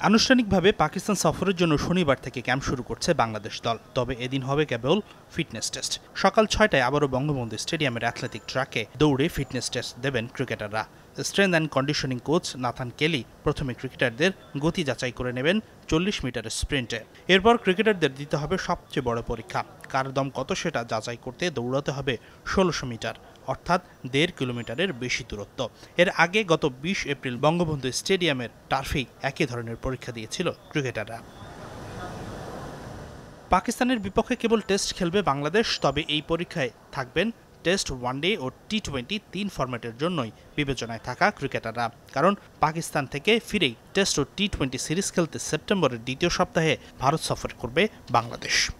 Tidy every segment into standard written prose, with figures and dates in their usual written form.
আনুষ্ঠানিকভাবে পাকিস্তান সফরের জন্য শনিবার থেকে ক্যাম্প শুরু করছে বাংলাদেশ দল। তবে এদিন হবে কেবল ফিটনেস টেস্ট। সকাল ৬টায় আবারও বঙ্গবন্ধু স্টেডিয়ামের অ্যাথলেটিক ট্র্যাকে দৌড়ে ফিটনেস টেস্ট দেবেন ক্রিকেটাররা। Strength and conditioning coach Nathan কেলি প্রথমে ক্রিকেটারদের গতি যাচাই করে নেবেন ৪০ মিটারের স্প্রিন্টে। এরপর ক্রিকেটারদের দিতে হবে সবচেয়ে বড় পরীক্ষা, কার দম কত সেটা যাচাই করতে দৌড়াতে হবে ১৬০০ মিটার, অর্থাৎ ১.৫ কিলোমিটারের বেশি দূরত্ব। এর আগে গত ২০ এপ্রিল বঙ্গবন্ধু স্টেডিয়ামের টার্ফেই একই ধরনের পরীক্ষা দিয়েছিল ক্রিকেটাররা। পাকিস্তানের বিপক্ষে কেবল টেস্ট খেলবে বাংলাদেশ। তবে এই পরীক্ষায় থাকবেন টেস্ট, ওয়ানডে ও টি-২০ তিন ফরম্যাটের জন্যই বিবেচনায় থাকা ক্রিকেটাররা। কারণ পাকিস্তান থেকে ফিরেই টেস্ট ও টি-২০ সিরিজ খেলতে সেপ্টেম্বরের দ্বিতীয় সপ্তাহে ভারত সফর করবে বাংলাদেশ।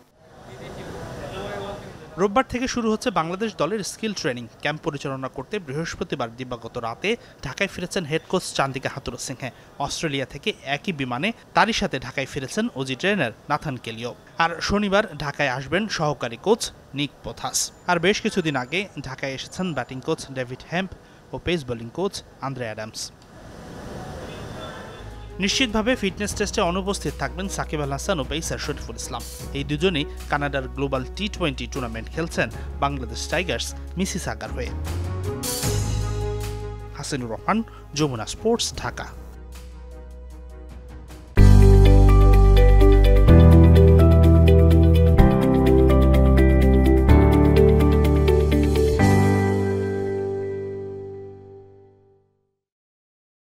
রোববার থেকে শুরু হচ্ছে বাংলাদেশ দলের স্কিল ট্রেনিং। ক্যাম্প পরিচালনা করতে বৃহস্পতিবার দিবাগত রাতে ঢাকায় ফিরেছেন head coach Chandika Hathurusingha. Australia থেকে একই বিমানে তারই সাথে ঢাকায় ফিরেছেন ওজি ট্রেনার নাথান কেলিও। আর শনিবার ঢাকায় আসবেন সহকারী কোচ নিক পোথাস। আর বেশ কিছুদিন আগে ঢাকায় এসেছেন ব্যাটিং কোচ ডেভিড হেম্প ও pace bowling coach Andre Adams. নিশ্চিতভাবে ফিটনেস টেস্টে অনুপস্থিত থাকবেন সাকিব আল হাসান ও পেসার শরীফুল ইসলাম। এই দুজনেই কানাডার গ্লোবাল টি-২০ টুর্নামেন্ট খেলছেন বাংলাদেশ টাইগার্স মিসিসাগার হয়ে। হাসিনুর রহমান, যমুনা স্পোর্টস, ঢাকা।